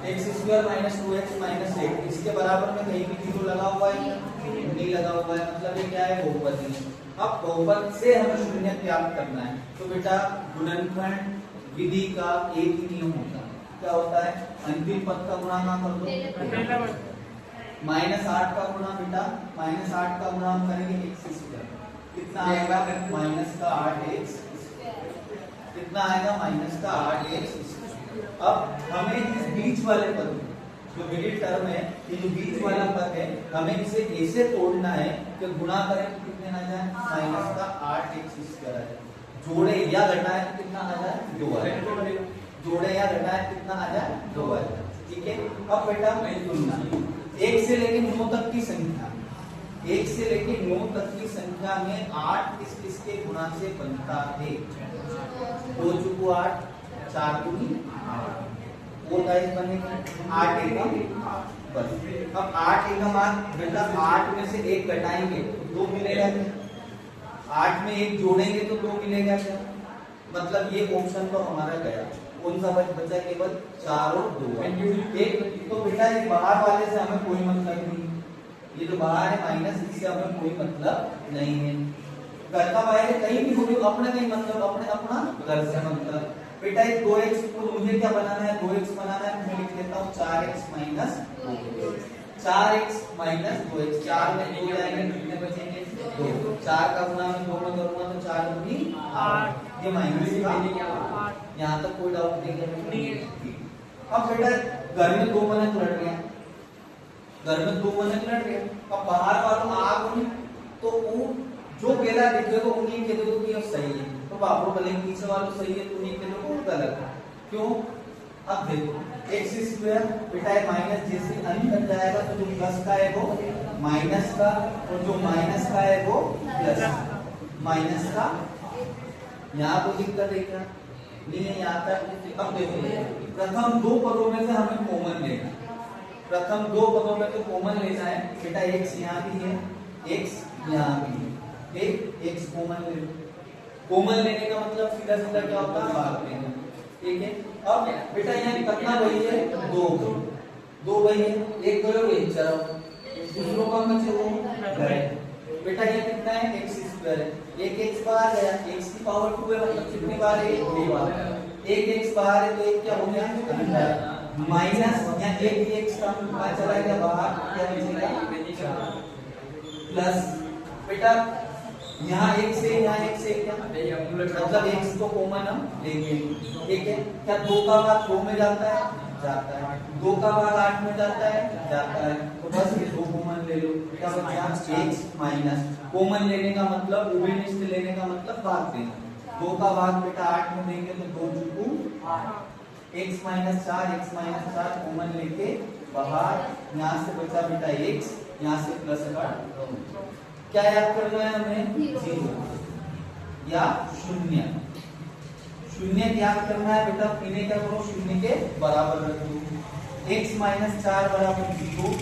X square minus 2x minus 8 इसके बराबर में कहीं भी जीरो लगा हुआ है नहीं लगा हुआ है, मतलब ये क्या है, बहुपद है। अब बहुपद से हमें शून्य प्राप्त करना है, तो बेटा गुणनखंड विधि का एक ही नियम होता है, क्या होता है, अंतिम पद का गुणा ना कर दो, -8 का गुणा बेटा, -8 का गुणा हम करेंगे एक्स स्क्वायर, कितना आएगा -8x, कितना आएगा -8x। अब हमें इस बीच वाले पद में जो मिडिल टर्म है, ये जो बीच वाला पद है, हमें इसे ऐसे तोड़ना है कि गुणा करें तो कितने आ जाए, -8x स्क्वायर है, जोड़े या घटाए तो कितना आ जाए, 2 आ जाए, जोड़े या घटाए कितना आ जाए, 2 आ जाए, ठीक है। अब बेटा तुलना 1 से लेकर 9 तक की संख्या, 1 से लेकर 9 तक की संख्या में 8 किसके गुणा से बनता है, 2 चुको 8, 4 दूनी 8, वो गाइस बनेगा 8 एकम बस। अब 8 एकम बेटा 8 में से 1 घटाएंगे 2 मिलेगा, 8 में 1 जोड़ेंगे तो 2 मिलेगा क्या, मतलब ये ऑप्शन तो हमारा गया, कौन सा बचा, केवल 4 और 2 एक। तो बेटा ये बाहर वाले से हमें कोई मतलब नहीं, ये जो बाहर है माइनस, इससे हमें कोई मतलब नहीं है, घर का बाहर कहीं भी हो अपना नहीं मतलब, अपने अपना घर से मतलब। बेटा ये 2x को मुझे क्या बनाना है, 2x बनाना है, मैं लिख देता हूँ 4x minus 2x, 4x minus 2x, 4 में 2 जाएंगे कितने बचेंगे, 2, 4 का गुणा में 2 में करूंगा तो 4 दूनी 8, ये माइनस का 8, यहाँ तक कोई डाउट नहीं है। अब बेटा घर में 2 मनक लड़ गया, घर में 2 मनक लड़ गया, अब बाहर वालों आग तो वो जो पहला दिखेगा उन्हीं के दो कि सही है, तो बाबू बोले पीछे वालों सही है तो उन्हीं के दो गलत है, क्यों। अब देखो एक्स स्क्वायर बेटा है माइनस, जैसे अंदर जाएगा तो जो प्लस का है वो माइनस का, और जो माइनस का है वो प्लस माइनस का, यहाँ को दिक्कत है क्या, नहीं है यहाँ तक। अब देखो प्रथम 2 पदों में से हमें कॉमन लेना, प्रथम 2 पदों में तो कॉमन लेना है बेटा, एक्स यहाँ भी है, एक्स यहाँ भी है, एक एक्स कॉमन ले लो, कॉमन लेने का मतलब सीधा सीधा क्या होता है, भाग देना, ठीक है। अब बेटा यहाँ कितना वही है, 2 वही है, एक करोगे एक चलो, दूसरों का बचे वो गए, बेटा ये कितना है, एक्स स्क्वायर है, एक एक्स बाहर गया, एक्स की पावर 2 है, मतलब कितनी बार है, 2 बार, एक एक्स बाहर है तो एक क्या हो गया, माइनस, यहाँ एक एक्स का चला गया बाहर, क्या बचेगा, प्लस। बेटा यहाँ एक से क्या, मतलब एक्स को कॉमन हम लेंगे, ठीक है। क्या 2 का भाग 2 में जाता है, 2 का भाग 8 में जाता है, तो बस ये 2 कॉमन ले लो, क्या बचा, एक्स माइनस, कॉमन लेने का मतलब उभयनिष्ठ लेने का मतलब भाग देना, 2 का भाग बेटा 8 में देंगे तो 2 चुकू 8, एक्स माइनस 4 कॉमन लेके बाहर, यहाँ से बचा बेटा एक्स, यहाँ से प्लस का, क्या याद करना है हमें, 0 या 0, 0 याद करना है बेटा, इन्हें क्या करो 0 के बराबर रख दो, x माइनस 4 बराबर 0,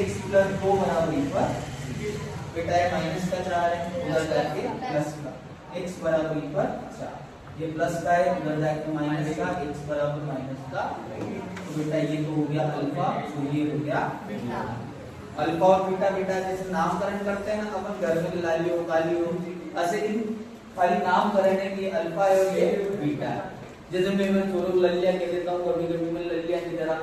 x प्लस 2 बराबर 1, बेटा ये माइनस का 4 है, उधर जाके प्लस का, x बराबर 4, ये प्लस का है, उधर जाके माइनस का, x बराबर माइनस का, तो बेटा ये तो हो गया अल्फा, तो ये हो गया अल्फा और बीटा। बेटा जैसे नामकरण करते हैं ना अपन, घर में लालियो कालियो, ऐसे इन खाली नामकरण है कि अल्फा है और ये बीटा है, जैसे मैं छोरों ललिया कह देता हूँ, कभी कभी मैं ललिया की तरह